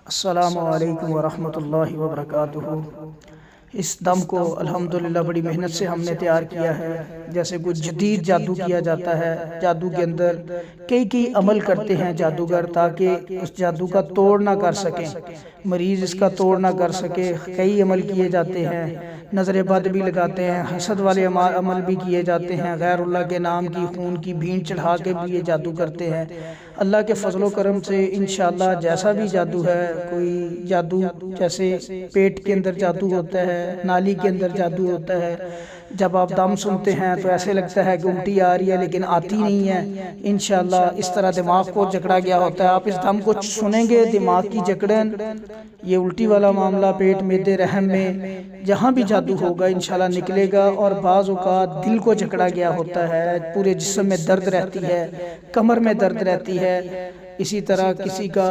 अस्सलामु अलैकुम वरहमतुल्लाहि वबरकातुहू। इस दम को अल्हम्दुलिल्लाह बड़ी मेहनत से हमने तैयार किया है। जैसे कुछ जदीद जादू किया जाता है, जादू के अंदर कई अमल करते हैं जादूगर ताकि उस जादू का तोड़ ना कर सकें, मरीज़ इसका तोड़ ना कर सके। कई अमल किए जाते हैं, नज़र बद भी लगाते हैं, हसद वाले अमल भी किए जाते हैं, गैरुल्लाह के नाम की खून की भीड़ चढ़ा के भी ये जादू करते हैं। अल्लाह के फजलो करम से इंशाअल्लाह जैसा भी जादू है, कोई जादू जैसे पेट के अंदर जादू होता है, नाली के अंदर जादू होता है, जब आप दम सुनते हैं तो ऐसे लगता है कि उल्टी आ रही है लेकिन आती नहीं है। इंशाअल्लाह इस तरह दिमाग को जकड़ा गया होता है। आप इस दम को सुनेंगे, दिमाग की जकड़न, ये उल्टी वाला मामला, पेट मैदे रहम में जहाँ भी जादू होगा इंशाअल्लाह निकलेगा। और बाज़ औक़ात दिल को जकड़ा गया होता है, पूरे जिस्म में दर्द रहती है, कमर में दर्द रहती है। इसी तरह किसी का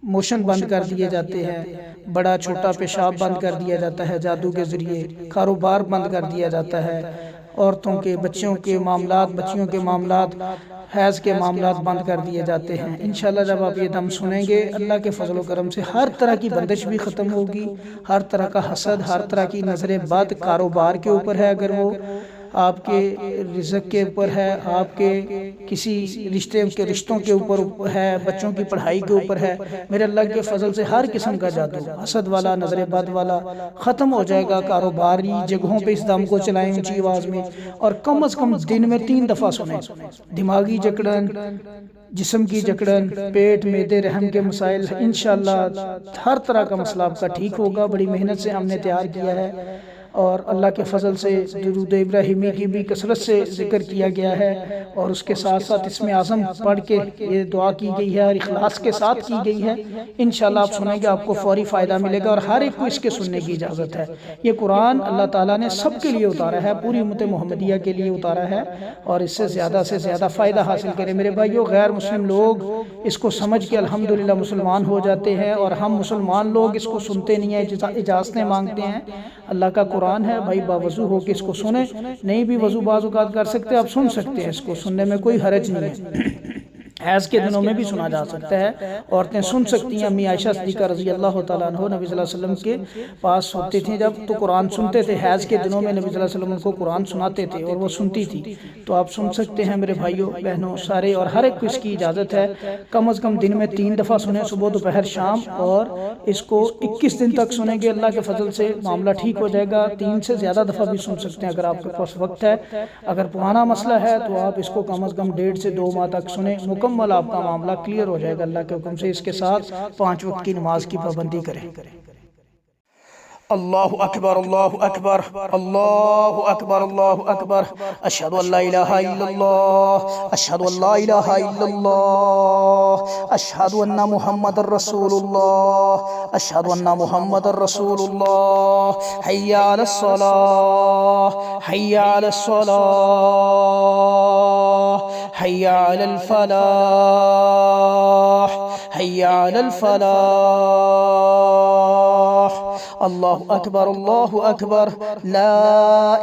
मोशन बंद कर दिए जाते हैं, बड़ा छोटा पेशाब बंद कर दिया जाता है जादू के ज़रिए, कारोबार बंद कर दिया जाता है, औरतों के, बच्चों के मामलात, बच्चियों के मामलात, हैज़ के मामलात बंद कर दिए जाते हैं। इंशाअल्लाह जब आप ये दम सुनेंगे अल्लाह के फजल करम से हर तरह की बंदिश भी ख़त्म होगी, हर तरह का हसद, हर तरह की नज़र बद कारोबार के ऊपर है, अगर वो आपके रिज़्क़ के ऊपर है, आपके किसी रिश्तों के ऊपर है, बच्चों की पढ़ाई के ऊपर है, मेरे अल्लाह के फजल से हर किस्म का जादू, हसद वाला, नज़र बद वाला ख़त्म हो जाएगा। कारोबारी जगहों पे इस दम को चलाएं ऊंची आवाज़ में, और कम से कम दिन में 3 दफ़ा सुने। दिमागी जकड़न, जिस्म की जकड़न, पेट मैदे रहम के मसाइल, इंशाअल्लाह हर तरह का मसला आपका ठीक होगा। बड़ी मेहनत से हमने तैयार किया है और अल्लाह के फजल से दुरूद इब्राहिमी की भी कसरत से जिक्र किया गया है, और उसके साथ साथ इसमें आज़म पढ़ के ये दुआ की गई है और इखलास के साथ की गई है। इंशाअल्लाह आप सुनेंगे, आपको फौरी फ़ायदा मिलेगा और हर एक को इसके सुनने की इजाज़त है। ये कुरान अल्लाह ताला ने सब के लिए उतारा है, पूरी उम्मत मोहम्मदिया के लिए उतारा है, और इससे ज़्यादा से ज़्यादा फ़ायदा हासिल करें। मेरे भाइयों, गैर मुस्लिम लोग इसको समझ के अल्हम्दुलिल्लाह मुसलमान हो जाते हैं, और हम मुसलमान लोग इसको सुनते नहीं हैं, इजाज़तें मांगते हैं। अल्लाह का कुरान है भाई, बावजू हो के इसको सुने। नहीं भी वजू बाज़ कर सकते, आप सुन सकते हैं, इसको सुनने में कोई हरज नहीं है। हैज़ के दिनों में भी सुना जा सकता है, औरतें सुन सकती हैं। अम्मी आयशा सिद्दीक़ा रज़ी अल्लाह तआला अन्हा नबी सल्लल्लाहु अलैहि वसल्लम के पास होती थी जब, तो कुरान सुनते थे। हैज़ के दिनों में नबी सल्लल्लाहु अलैहि वसल्लम उनको कुरान सुनाते थे और वो सुनती थी। तो आप सुन सकते हैं मेरे भाइयों बहनों सारे, और हर एक को इसकी इजाज़त है। कम अज़ कम दिन में 3 दफ़ा सुने, सुबह दोपहर शाम, और इसको 21 दिन तक सुनेंगे। अल्लाह के फजल से मामला ठीक हो जाएगा। 3 से ज़्यादा दफ़ा भी सुन सकते हैं अगर आपके पास वक्त है। अगर पुराना मसला है तो आप इसको कम अज़ कम 1.5 से 2 माह तक सुने, मुकम्मल आपका मामला क्लियर हो जाएगा अल्लाह के हुक्म से। इसके साथ 5 वक्त की नमाज की पाबंदी करें। अल्लाहु अकबर, अल्लाहु अकबर, अल्लाहु अकबर, अल्लाहु अकबर। अशहदु अल्ला इलाहा इल्लल्लाह, अशहदु अल्ला इलाहा इल्लल्लाह, अशहदु अन्ना मुहम्मदुर रसूलुल्लाह, अशहदु अन्ना मुहम्मदुर रसूलुल्लाह। हय्या अलस सलाह, हय्या अलस सलाह, हय्या अलल फलाह, हय्या अलल फलाह। अल्लाहु अकबर, अल्लाहु अकबर, ला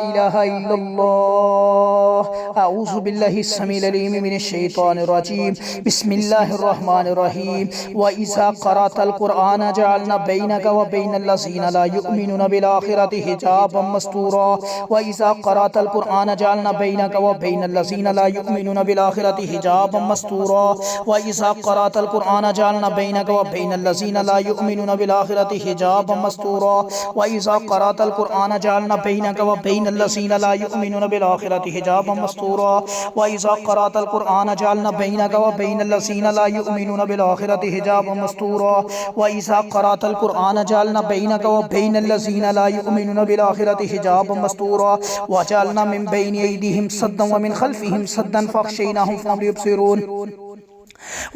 इलाहा इल्लल्लाह। अऊज़ु बिल्लाहि स्समीइल अलीम मिनश शैतानिर रजीम। बिस्मिल्लाहिर रहमानिर रहीम। व इज़ा क़रअतल क़ुरआन जअलना बैनका व बैनल लज़ीना ला युमिनूना बिल आखिरति हिजाबम मस्तूरा। व इज़ा क़रअतल क़ुरआन जअलना बैनका व बैनल लज़ीना ला युमिनूना बिल आखिरति हिजाबम मस्तूरा। व इज़ा क़रअतल क़ुरआन जअलना बैनका व बैनल लज़ीना ला युमिनूना बिल आखिरति हिजाबम मस्तूरा। व इज़ा क़रअतल क़ुरआन जअलना बैनका व बैनल लज़ीना ला युमिनूना बिल आखिरति हिजाबम मस्तूरा। व इज़ा क़रअतल क़ुरआन जअलना बैनका व बैनल लज़ीना ला युमिनूना बिल आखिरति हिजाबम मस्तूरा। व इज़ा क़रअतल क़ुरआन जअलना बैनका व बैनल लज़ीना ला युमिनूना बिल आखिरति हिजाबम मस्तूरा। व जअलना मिन बैनि अयदीहिम सद्दन व मिन खल्फिहिम सद्दन फ़अग़शयनाहुम फ़हम ला युबसिरून।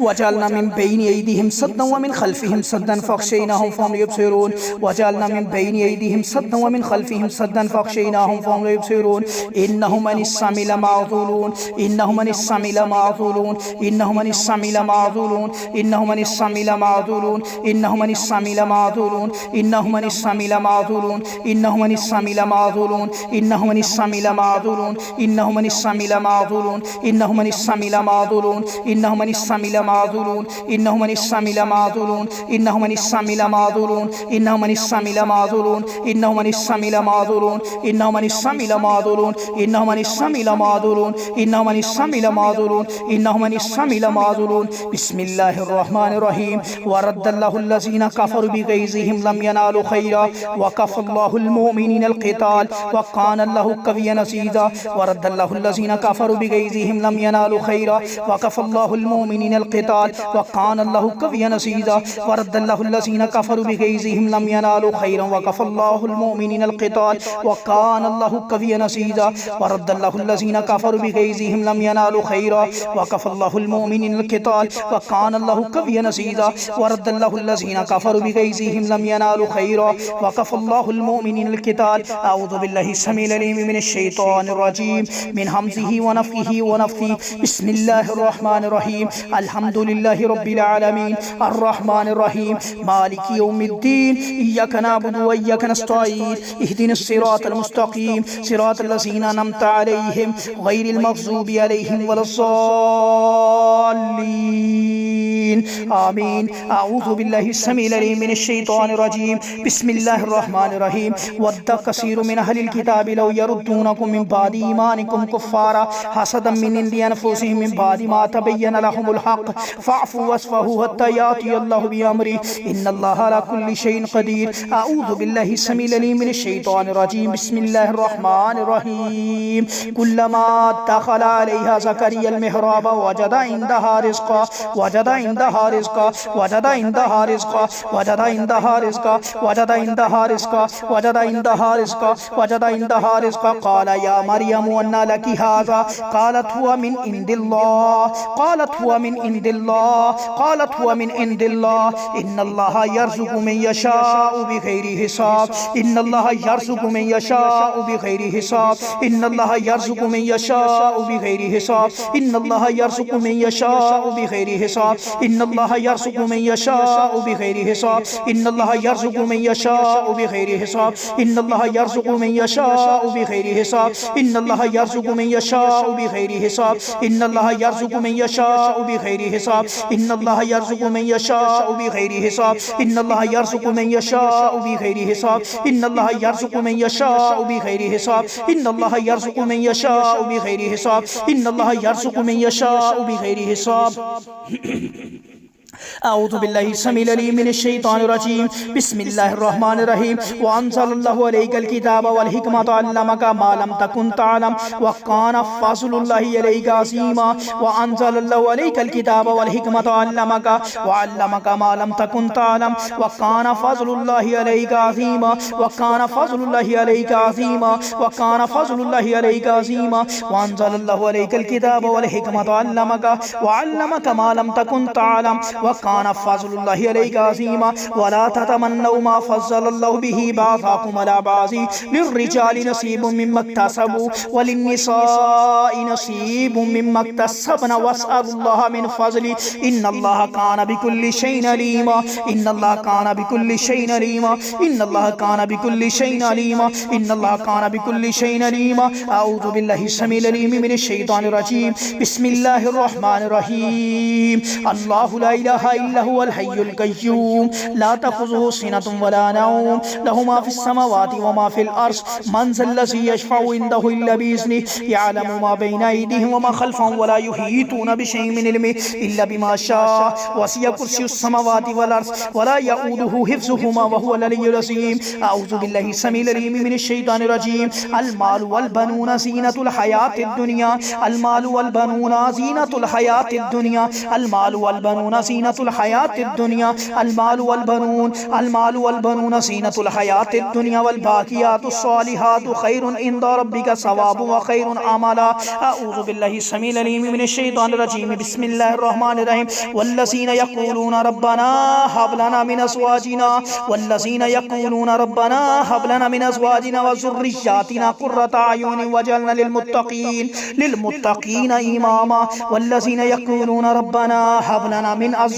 वजअलना मिन बैनि अयदीहिम सद्दन व मिन खल्फिहिम सद्दन फ़अग़शयनाहुम फ़हम ला युबसिरून। वजअलना मिन बैनि अयदीहिम सद्दन व मिन खल्फिहिम सद्दन फ़अग़शयनाहुम फ़हम ला युबसिरून। इन्नहुम अनिस्समी लमअज़ूलून, इन्नहुम अनिस्समी लमअज़ूलून, इन्नहुम अनिस्समी लमअज़ूलून, इन्नहुम अनिस्समी लमअज़ूलून, इन्नहुम अनिस्समी लमअज़ूलून, इन्नहुम अनिस्समी लमअज़ूलून, इन्नहुम अनिस्समी लमअज़ूलून, इन्नहुम अनिस्समी लमअज़ूलून, इन्नहुम अनिस्समी लमअज़ूलून, इन्नहुम अनिस्समी लमअज़ूलून, इन्नहुम अनिस्समी السامي لمعذورون إنهم عن السامي لمعذورون إنهم عن السامي لمعذورون إنهم عن السامي لمعذورون إنهم عن السامي لمعذورون إنهم عن السامي لمعذورون إنهم عن السامي لمعذورون إنهم عن السامي لمعذورون إنهم عن السامي لمعذورون بسم الله الرحمن الرحيم ورد الله الذين كفروا بغيظهم لم ينالوا خيرا وكفى الله المؤمنين القتال وكان الله قويا عزيزا ورد الله الذين كفروا بغيظهم لم ينالوا خيرا وكفى الله المؤمنين القتال وكان الله قويا عزيزا ورد الله الذين كفروا بغيظهم لم ينالوا خيرا وكفى الله المؤمنين القتال وكان الله قويا عزيزا ورد الله الذين كفروا بغيظهم لم ينالوا خيرا وكفى الله المؤمنين القتال وكان الله قويا عزيزا ورد الله الذين كفروا بغيظهم لم ينالوا خيرا وكفى الله المؤمنين القتال. أعوذ بالله السميع العليم من الشيطان الرجيم من همزه ونفخه ونفثه. بسم الله الرحمن الرحيم الحمد لله رب العالمين الرحمن الرحيم مالك يوم الدين إياك نعبد وإياك نستعين اهدنا الصراط المستقيم صراط الذين أنعمت عليهم غير المغضوب عليهم ولا الضالين آمين. أعوذ بالله السميع العليم من الشيطان الرجيم بسم الله الرحمن الرحيم ود كثير من أهل الكتاب لو يردونكم من بعد إيمانكم كفارا حسدا من عند أنفسهم من بعد ما تبين لهم الحق فاعفوا واصفحوا حتى يأتي الله بأمره إن الله على كل شيء قدير. أعوذ بالله السميع العليم من الشيطان الرجيم بسم الله الرحمن الرحيم كلما دخل عليها زكريا المحراب وجد عندها رزقا وجد عندها رزقا وجد عندها رزقا وجد عندها رزقا وجد عندها رزقا وجد عندها رزقا وجد عندها رزقا قال يا مريم أنى لك هذا قالت هو من عند الله قالت هو من عند الله قالت هو من عند الله إن الله يرزق من يشاء بغير حساب إن الله يرزق من يشاء بغير حساب إن الله يرزق من يشاء بغير حساب إن الله يرزق من يشاء بغير حساب إن الله يرزق من يشاء بغير حساب إن الله يرزق من يشاء بغير حساب إن الله يرزق من يشاء بغير حساب إن الله يرزق من يشاء بغير حساب إن الله يرزق من يشاء بغير حساب إن الله يرزق من يشاء بغير حساب إن الله يرزق من يشاء بغير حساب إن الله يرزق من يشاء بغير حساب إن الله يرزق من يشاء بغير حساب إن الله يرزق من يشاء بغير حساب. أعوذ بالله السميع العليم من الشيطان الرجيم بسم الله الرحمن الرحيم وأنزل الله عليك الكتاب والحكمة علمك ما لم تكن تعلم وكان فضل الله عليك عظيما وأنزل الله عليك الكتاب والحكمة علمك وعلمك ما لم تكن تعلم وكان فضل الله عليك عظيما وكان فضل الله عليك عظيما وكان فضل الله عليك عظيما وأنزل الله عليك الكتاب والحكمة علمك وعلمك ما لم تكن تعلم وكان فضل الله عليك عظيما ولا تتمنوا ما فضل الله به بعضكم على بعض للرجال نصيب مما اكتسبوا وللنساء نصيب مما اكتسبن واسألوا الله من فضله إن الله كان بكل شيء عليما إن الله كان بكل شيء عليما إن الله كان بكل شيء عليما إن الله كان بكل شيء عليما. أعوذ بالله السميع العليم من الشيطان الرجيم بسم الله الرحمن الرحيم الله لا إله إلا هو الحي القيوم لا تأخذه سنة ولا نوم له ما في السماوات وما في الأرض من ذا الذي يشفع عنده إلا بإذنه يعلم ما بين أيديهم وما خلفهم ولا يحيطون بشيء من علمه إلا بما شاء وسع كرسي السماوات والأرض ولا يؤوده حفظهما وهو العلي العظيم. أعوذ بالله السميع العليم من الشيطان الرجيم المال والبنون زينة الحياة الدنيا المال والبنون زينة الحياة الدنيا المال والبنون زينة الحياة الدنيا المال والبنون زينة الحياة الدنيا والباقيات الصالحات خير عند ربك ثوابا وخير عملا. أعوذ بالله السميع العليم من الشيطان الرجيم بسم الله الرحمن الرحيم والذين يقولون ربنا هب لنا من أزواجنا والذين يقولون ربنا هب لنا من أزواجنا وذرياتنا قرة أعين واجعلنا للمتقين إماما والذين يقولون ربنا هب لنا من أزواجنا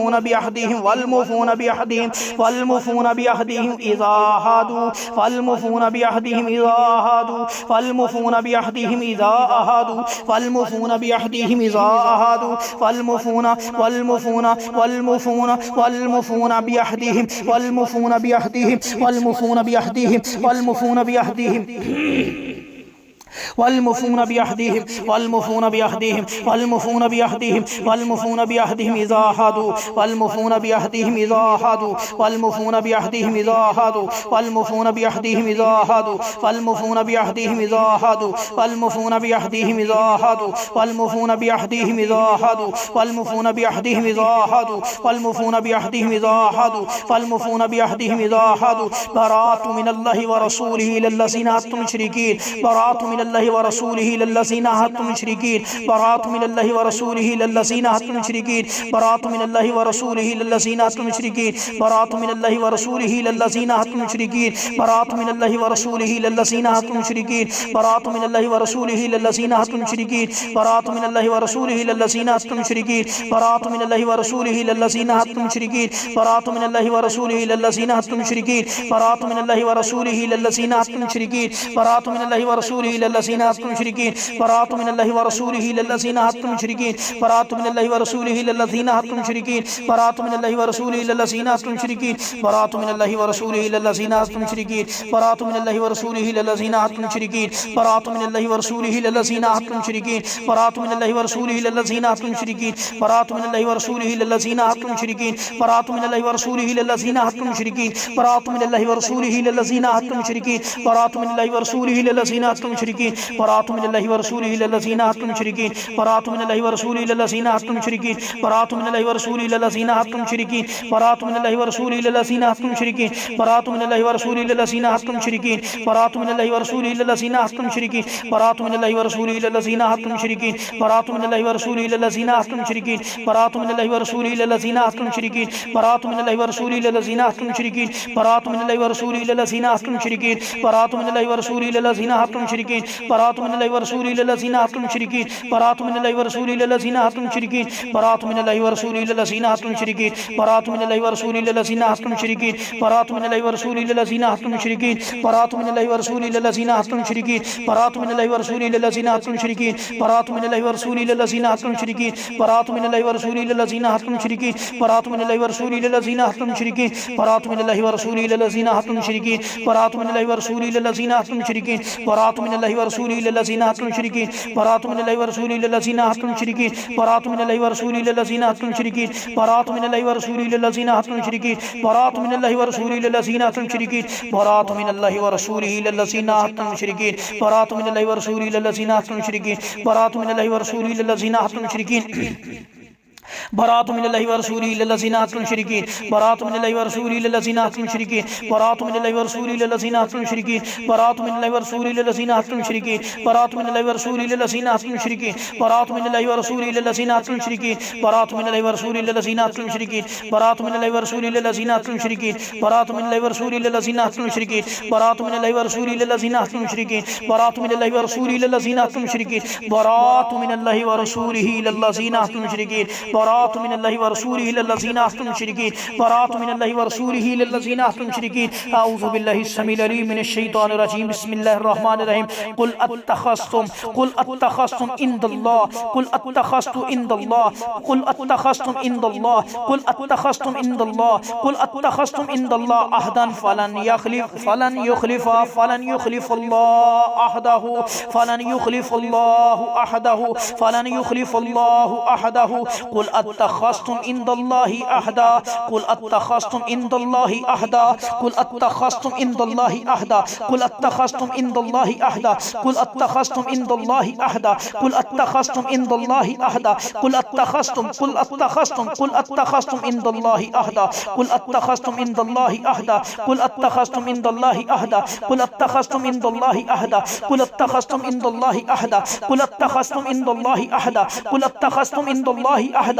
वल्मुफून बिअहदिहिम वल्मुफून बिअहदिहिम वल्मुफून बिअहदिहिम इज़ा अहादू वल्मुफून बिअहदिहिम इज़ा अहादू वल्मुफून बिअहदिहिम इज़ा अहादू वल्मुफून बिअहदिहिम इज़ा अहादू वल्मुफून वल्मुफून वल्मुफून वल्मुफून बिअहदिहिम वल्मुफून बिअहदिहिम वल्मुफून बिअहदिहिम वल्मुफून बिअहदिहिम वल्मुफून बिअहदिहिम वल्मुफून बिअहदिहिम वल्मुफून बिअहदिहिम वल्मुफून बिअहदिहिम इज़ा अहादू वल्मुफून बिअहदिहिम इज़ा अहादू वल्मुफून बिअहदिहिम इज़ा अहादू वल्मुफून बिअहदिहिम इज़ा अहादू वल्मुफून बिअहदिहिम इज़ा अहादू वल्मुफून बिअहदिहिम इज़ा अहादू वल्मुफून बिअहदिहिम इज़ा अहादू वल्मुफून बिअहदिहिम इज़ा अहादू वल्मुफून बिअहदिहिम इज़ा अहादू वल्मुफून बिअहदिहिम इज़ा अहादू बराअतु मिनल्लाहि व रसूलिहि इलल्लज़ीना अहदतुम मुशरिकीन बराअतु मिनल्लाहि व रसूलिहि इलल्लज़ीना अहदतुम मुशरिकीन बराअतु मिनल्लाहि व रसूलिहि इलल्लज़ीना अहदतुम मुशरिकीन बराअतु मिनल्लाहि व रसूलिहि इलल्लज़ीना अहदतुम मुशरिकीन बराअतु मिनल्लाहि व रसूलिहि इलल्लज़ीना अहदतुम मुशरिकीन बराअतु मिनल्लाहि व रसूलिहि इलल्लज़ीना अहदतुम मुशरिकीन बराअतु मिनल्लाहि व रसूलिहि इलल्लज़ीना अहदतुम मुशरिकीन बराअतु मिनल्लाहि व रसूलिहि इलल्लज़ीना अहदतुम मुशरिकीन बराअतु मिनल्लाहि व रसूलिहि इलल्लज़ीना अहदतुम मुशरिकीन बराअतु मिनल्लाहि व रसूलिहि इलल्लज़ीना अहदतुम मुशरिकीन बराअतु मिनल्लाहि व रसूलिहि इलल्लज़ीना अहदतुम मुशरिकीन बराअतु मिनल्लाहि व रसूलिहि इलल्लज़ीना अहदतुम मुशरिकीन बराअतु मिनल्लाहि व रसूलिहि इलल्लज़ीना अहदतुम मुशरिकीन बराअतु मिनल्लाहि व रसूलिहि इलल्लज़ीना अहदतुम मुशरिकीन बराअतु मिनल्लाहि व रसूलिहि इलल्लज़ीना अहदतुम मुशरिकीन बराअतु मिनल्लाहि व रसूलिहि इलल्लज़ीना अहदतुम मुशरिकीन बराअतु मिनल्लाहि व रसूलिहि इलल्लज़ीना अहदतुम मुशरिकीन बराअतु मिनल्लाहि व रसूलिहि इलल्लज़ीना अहदतुम मुशरिकीन बराअतु मिनल्लाहि व रसूलिहि इलल्लज़ीना अहदतुम मुशरिकीन बराअतु मिनल्लाहि व रसूलिहि इलल्लज़ीना अहदतुम मुशरिकीन बराअतु मिनल्लाहि व रसूलिहि इलल्लज़ीना अहदतुम मुशरिकीन बराअतु मिनल्लाहि व रसूलिहि इलल्लज़ीना अहदतुम मुशरिकीन बराअतु मिनल्लाहि व रसूलिहि इलल्लज़ीना अहदतुम मुशरिकीन बराअतु मिनल्लाहि व रसूलिहि इलल्लज़ीना अहदतुम मुशरिकीन बराअतु मिनल्लाहि व रसूलिहि इलल्लज़ीना अहदतुम मुशरिकीन बराअतु मिनल्लाहि व रसूलिहि इलल्लज़ीना अहदतुम मुशरिकीन बराअतु मिनल्लाहि व रसूलिहि इलल्लज़ीना अहदतुम मुशरिकीन बराअतु मिनल्लाहि व रसूलिहि इलल्लज़ीना अहदतुम मुशरिकीन बराअतु मिनल्लाहि व रसूलिहि इलल्लज़ीना अहदतुम मुशरिकीन बराअतु मिनल्लाहि व रसूलिहि इलल्लज़ीना अहदतुम मुशरिकीन बराअतु मिनल्लाहि व रसूलिहि इलल्लज़ीना अहदतुम मुशरिकीन बराअतु मिनल्लाहि व रसूलिहि इलल्लज़ीना अहदतुम मुशरिकीन बराअतु मिनल्लाहि व रसूलिहि इलल्लज़ीना अहदतुम मुशरिकीन बराअतु मिनल्लाहि व रसूलिहि इलल्लज़ीना अहदतुम मुशरिकीन बराअतु मिनल्लाहि व रसूलिहि इलल्लज़ीना अहदतुम मुशरिकीन बराअतु मिनल्लाहि व रसूलिहि इलल्लज़ीना अहदतुम मुशरिकीन बराअतु मिनल्लाहि व रसूलिहि इलल्लज़ीना अहदतुम मुशरिकीन बराअतु मिनल्लाहि व रसूलिहि इलल्लज़ीना अहदतुम मुशरिकीन बराअतु मिनल्लाहि व रसूलिहि इलल्लज़ीना अहदतुम मुशरिकीन बराअतु मिनल्लाहि व रसूलिहि इलल्लज़ीना अहदतुम मुशरिकीन बराअतु मिनल्लाहि व रसूलिहि इलल्लज़ीना अहदतुम मुशरिकीन बराअतु मिनल्लाहि व रसूलिहि इलल्लज़ीना अहदतुम मुशरिकीन बराअतु मिनल्लाहि व रसूलिहि इलल्लज़ीना अहदतुम मुशरिकीन बराअतु मिनल्लाहि व रसूलिहि इलल्लज़ीना अहदतुम मुशरिकीन बराअतु मिनल्लाहि व रसूलिहि इलल्लज़ीना अहदतुम मुशरिकीन बराअतु मिनल्लाहि व रसूलिहि इलल्लज़ीना अहदतुम मुशरिकीन बराअतु मिनल्लाहि व रसूलिहि इलल्लज़ीना अहदतुम मुशरिकीन बराअतु मिनल्लाहि व रसूलिहि इलल्लज़ीना अहदतुम मुशरिकीन बराअतु मिनल्लाहि व रसूलिहि इलल्लज़ीना अहदतुम मुशरिकीन बराअतु मिनल्लाहि व रसूलिहि इलल्लज़ीना अहदतुम मुशरिकीन बराअतु मिनल्लाहि व रसूलिहि इलल्लज़ीना अहदतुम मुशरिकीन बराअतु मिनल्लाहि व रसूलिहि इलल्लज़ीना अहदतुम मुशरिकीन बराअतु मिनल्लाहि व रसूलिहि इलल्लज़ीना अहदतुम मुशरिकीन बराअतु मिनल्लाहि व रसूलिहि इलल्लज़ीना अहदतुम मुशरिकीन बराअतु मिनल्लाहि व रसूलिहि इलल्लज़ीना अहदतुम मुशरिकीन बराअतु मिनल्लाहि व रसूलिहि इलल्लज़ीना अहदतुम मुशरिकीन बराअतु मिनल्लाहि व रसूलिहि इलल्लज़ीना अहदतुम मुशरिकीन बराअतु मिनल्लाहि व रसूलिहि इलल्लज़ीना अहदतुम मुशरिकीन बराअतु मिनल्लाहि व रसूलिहि इलल्लज़ीना अहदतुम मुशरिकीन बराअतु मिनल्लाहि व रसूलिहि इलल्लज़ीना अहदतुम मुशरिकीन बराअतु मिनल्लाहि व रसूलिहि इलल्लज़ीना अहदतुम मुशरिकीन बराअतु मिनल्लाहि व रसूलिहि इलल्लज़ीना अहदतुम मुशरिकीन बराअतु मिनल्लाहि व रसूलिहि इलल्लज़ीना अहदतुम मुशरिकीन बराअतु मिनल्लाहि व रसूलिहि इलल्लज़ीना अहदतुम मुशरिकीन बराअतु मिनल्लाहि व रसूलिहि इलल्लज़ीना अहदतुम मुशरिकीन बराअतु मिनल्लाहि व रसूलिहि इलल्लज़ीना अहदतुम मुशरिकीन बराअतु मिनल्लाहि व रसूलिहि इलल्लज़ीना अहदतुम मुशरिकीन बराअतु मिनल्लाहि व रसूलिहि इलल्लज़ीना अहदतुम मुशरिकीन बराअतु मिनल्लाहि व रसूलिहि इलल्लज़ीना अहदतुम मुशरिकीन अऊज़ु बिल्लाहि अस्समीइल अलीम मिनश शैतानिर रजीम बिस्मिल्लाहिर रहमानिर रहीम कुल अत्तखज़्तुम इंदल्लाह कुल अत्तखज़्तु इंदल्लाह कुल अत्तखज़्तुम इंदल्लाह कुल अत्तखज़्तुम इंदल्लाह कुल अत्तखज़्तुम इंदल्लाह अहदन फलन युखलिफल्लाहु अहदहु फलन युखलिफल्लाहु अहदहु फलन युखलिफल्लाहु अहदहु कुल अत्तखज़्तुम इंदल्लाहि अहदा कुल अत्तखज़्तुम इंदल्लाहि अहदा कुल अत्तखज़्तुम इंदल्लाहि अहदा कुल अत्तखज़्तुम इंदल्लाहि अहदा कुल अत्तखज़्तुम इंदल्लाहि अहदा कुल अत्तखज़्तुम इंदल्लाहि अहदा कुल अत्तखज़्तुम इंदल्लाहि अहदा कुल अत्तखज़्तुम इंदल्लाहि अहदा कुल अत्तखज़्तुम इंदल्लाहि अहदा कुल अत्तखज़्तुम इंदल्लाहि अहदा कुल अत्तखज़्तुम इंदल्लाहि अहदा कुल अत्तखज़्तुम इंदल्लाहि अहदा कुल अत्तखज़्तुम इंदल्लाहि अहदा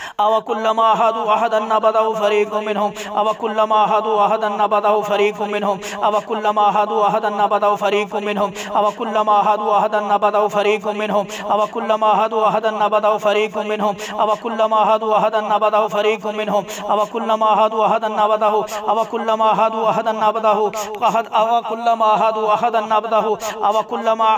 अवकुल्लमा अहदु अहदन नबदहु फरीकुम मिनहुम अवकुल्लमा अहदु अहदन नबदहु फरीकुम मिनहुम अवकुल्लमा अहदु अहदन नबदहु फरीकुम मिनहुम अवकुल्लमा अहदु अहदन नबदहु फरीकुम मिनहुम अवकुल्लमा अहदु अहदन नबदहु फरीकुम मिनहुम अवकुल्लमा अहदु अहदन नबदहु फरीकुम मिनहुम अवकुल्लमा अहदु अहदन नबदहु अवकुल्लमा अहदु अहदन नबदहु अवकुल्लमा अहदु अहदन नबदहु अवकुल्लमा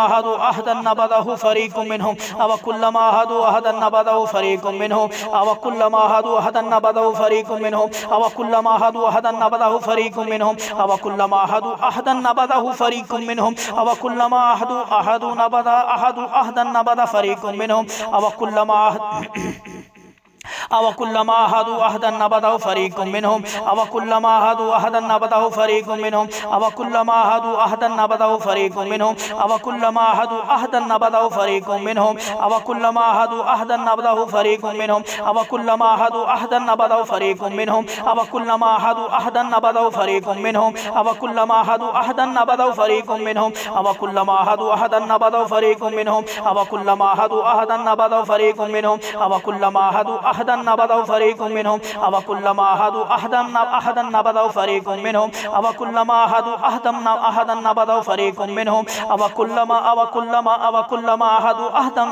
अहदु अहदन नबदहु फरीकुम मिनहुम अवकुल्लमा अहदु अहदन नबदहु फरीकुम मिनहुम अवकुल्लमा अहदु अहदन नबदहु फरीकुम मिनहुम अवकुल्लमा अहदु अहदन नबदहु फरीकुम मिनहुम अवकुल्लमा अहदु अहदन नबदहु फरीकुम मिनहुम अवकुल्लमा अहदु अहदन नबदा फरीकुम मिनहुम अवकुल्लमा अवकुल्लमा अहदु अहदन नबदहु फरीकुम मिनहुम अवकुल्लमा अहदु अहदन नबदहु फरीकुम मिनहुम अवकुल्लमा अहदु अहदन नबदहु फरीकुम मिनहुम अवकुल्लमा अहदु अहदन नबदहु फरीकुम मिनहुम अवकुल्लमा अहदु अहदन नबदहु फरीकुम मिनहुम अवकुल्लमा अहदु अहदन नबदहु फरीकुम मिनहुम अवकुल्लमा अहदु अहदन नबदहु फरीकुम मिनहुम अवकुल्लमा अहदु अहदन नबदहु फरीकुम मिनहुम अवकुल्लमा अहदु अहदन नबदहु फरीकुम मिनहुम अवकुल्लमा अहदु अहदन नबदहु फरीकुम मिनहुम अवकुल्लमा अहदु अहदन नबदहु फरीकुम मिनहुम अवकुल्लमा अहदु अहदन नबदहु फरीकुम मिनहुम अवकुल्लमा अहदु अहदन नबदहु फरीकुम मिनहुम अवकुल्लमा अहदु अहदन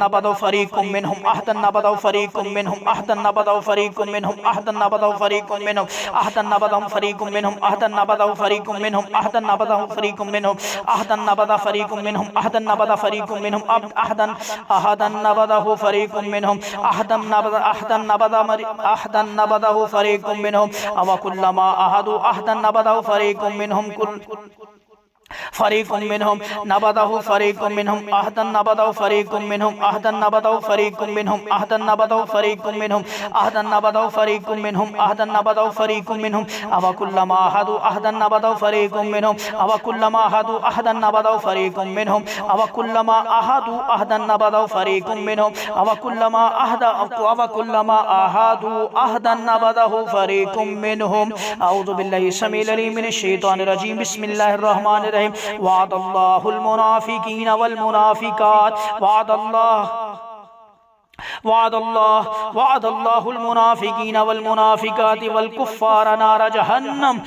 नबदहु फरीकुम मिनहुम अहदन नबदहु फरीकुम मिनहुम अहदन नबदहु फरीकुम मिनहुम अहदन नबदहु फरीकुम मिनहुम अहदन नबदहु फरीकुम मिनहुम अहदन नबदहु फरीकुम मिनहुम अहदन नबदहु फरीकुम मिनहुम अहदन नबदहु फरीकुम मिनहुम अहदन नबदहु फरीकुम मिनहुम अहदन नबदहु फरीकुम मिनहुम अहदन नबदहु फरीकुम मिनहुम अवकुल्लमा अहदु अहदन नबदहु फरीकुम मिनहुम फरीकुम मिनहुम नबदहु फरीकुम मिनहुम अहदन नबदहु फरीकुम मिनहुम अहदन नबदहु फरीकुम मिनहुम अहदन नबदहु फरीकुम मिनहुम अहदन नबदहु फरीकुम मिनहुम अहदन नबदहु फरीकुम मिनहुम अवकुल्लमा अहदु अहदन नबदहु फरीकुम मिनहुम अवकुल्लमा अहदु अहदन नबदहु फरीकुम मिनहुम अवकुल्लमा अहदु अहदन नबदहु फरीकुम मिनहुम अवकुल्लमा अहदु अहदन नबदहु फरीकुम मिनहुम अऊज़ु बिल्लाहि समील अलीम मिनश शैतानिर रजीम बिस्मिल्लाहिर रहमानिर रहीम वअदल्लाहुल मुनाफिकीन वल मुनाफिकात वअदल्लाहुल मुनाफिकीन वल मुनाफिकात वल कुफ्फार नार जहन्नम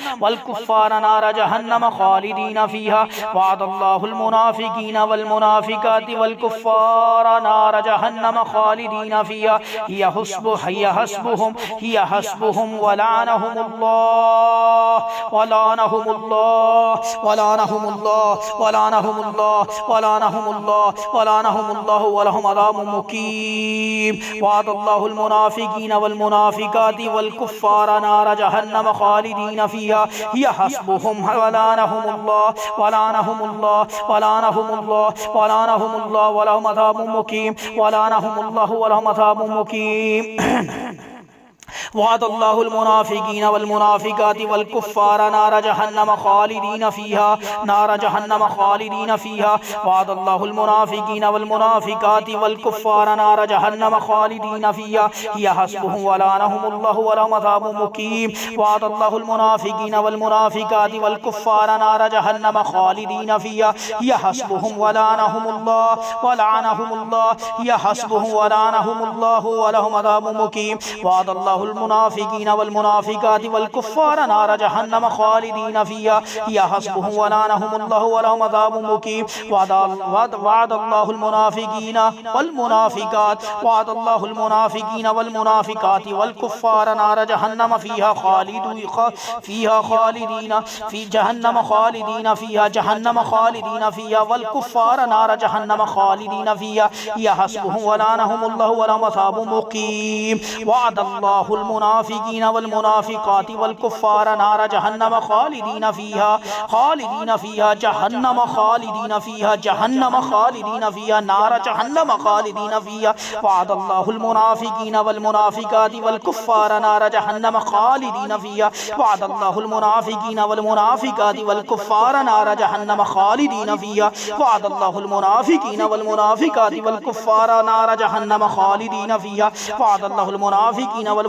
खालिदीन फीहा वअदल्लाहुल मुनाफिकीन वल मुनाफिकात वल कुफ्फार नार जहन्नम खालिदीन फीहा हिय हस्बुहुम वलानहुमुल्लाह वलहुम अज़ाबुम मुकीम वअदल्लाहुल मुनाफिकीन वल मुनाफिकात वल कुफ्फार नार जहन्नम खालिदीन फीहा हिय हस्बुहुम वलानहुमुल्लाह वलहुम अज़ाबुम मुकीम वअदल्लाहुल मुनाफिकीन वल मुनाफिकात वल कुफ्फार नार जहन्नम खालिदीन फीहा वअदल्लाहुल मुनाफिकीन वल मुनाफिकात वल कुफ्फार नार जहन्नम खालिदीन फीहा हिय हस्बुहुम वलानहुमुल्लाहु वलहुम अज़ाबुम मुकीम वअदल्लाहुल मुनाफिकीन वल मुनाफिकात वल कुफ्फार नार जहन्नम खालिदीन फीहा हिय हस्बुहुम वलानहुमुल्लाहु वलहुम अज़ाबुम मुकीम वअदल्लाहुल मुनाफिकीन वल मुनाफिकात वल कुफ्फार नार जहन्नम खालिदीन फीहा हिय हस्बुहुम वलानहुमुल्लाहु वलहुम अज़ाबुम मुकीम वअदल्लाहुल मुनाफिकीन वल मुनाफिकात वल कुफ्फार नार जहन्नम फीहा खालिदीन फीहा वल कुफ्फार नार जहन्नम खालिदीन फीहा हिय हस्बुहुम वलानहुमुल्लाहु वलहुम अज़ाबुम मुकीम वअदल्लाहुल मुनाफिकीन वल मुनाफिकात वल कुफ्फार नार जहन्नम खालिदीन फीहा नार जहन्नम खालिदीन फीहा वअदल्लाहुल मुनाफिकीन वल मुनाफिकात वल कुफ्फार नार जहन्नम खालिदीन फीहा वअदल्लाहुल मुनाफिकीन वल मुनाफिकात वल कुफ्फार नार जहन्नम खालिदीन फीहा वअदल्लाहुल मुनाफिकीन वल मुनाफिकात वल कुफ्फार नार जहन्नम खालिदीन फीहा वअदल्लाहुल मुनाफिकीन वल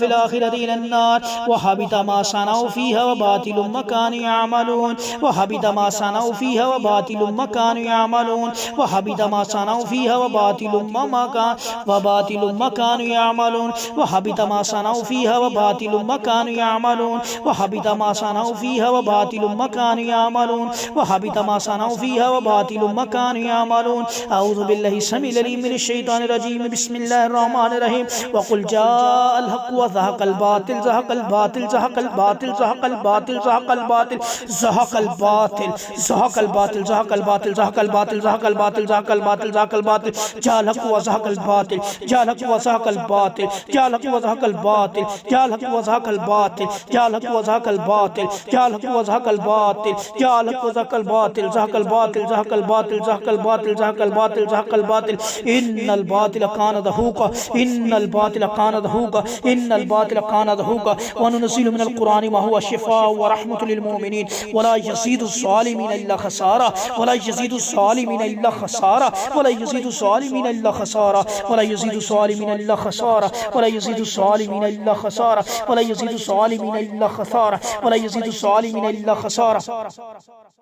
फिल आखिरति इलन्नार व हबित मा सनऊ फीहा व बातिलुम मा कानू यअमलून व हबित मा सनऊ फीहा व बातिलुम मा कानू यअमलून व हबित मा सनऊ फीहा व बातिलुम मा कानू यअमलून व हबित मा सनऊ फीहा व बातिलुम मा कानू यअमलून व हबित मा सनऊ फीहा व बातिलुम मा कानू यअमलून व हबित मा सनऊ फीहा व बातिलुम मा कानू यअमलून। अऊज़ु बिल्लाहि समीइल अलीम मिनश शैतानिर रजीम बिस्मिल्लाहिर रहमानिर रहीम व कुल जाअल हक़ व ज़हक़ल बातिल ज़हक़ल बातिल ज़हक़ल बातिल ज़हक़ल बातिल ज़हक़ल बातिल ज़हक़ल बातिल ज़हक़ल बातिल ज़हक़ल बातिल ज़हक़ल बातिल ज़हक़ल बातिल ज़हक़ल बातिल ज़हक़ल बातिल जाअल हक़ व ज़हक़ल बातिल जाअल हक़ व ज़हक़ल बातिल जाअल हक़ व ज़हक़ल बातिल जाअल हक़ व ज़हक़ल बातिल जाअल हक़ व ज़हक़ल बातिल जाअल हक़ व ज़हक़ल बातिल जाअल हक़ व ज़हक़ल बातिल ज़हक़ल बातिल ज़हक़ल बातिल ज़हक़ल बातिल ज़हक़ल बातिल ज़हक़ल बातिल इन्नल बातिल कान ज़हूक़ा इन्नल बातिल कान ज़हूक़ा इन्नल बातिल कान ज़हूक़ा व नुनज़्ज़िलु मिनल क़ुरआनि मा हुवा शिफ़ाअ व रहमतुल लिल मुमिनीन व ला यज़ीदु ज़ालिमीन इल्ला ख़सारा व ला यज़ीदु ज़ालिमीन इल्ला ख़सारा व ला यज़ीदु ज़ालिमीन इल्ला ख़सारा व ला यज़ीदु ज़ालिमीन इल्ला ख़सारा व ला यज़ीदु ज़ालिमीन इल्ला ख़सारा व ला यज़ीदु ज़ालिमीन इल्ला ख़सारा व ला यज़ीदु ज़ालिमीन इल्ला ख़सारा।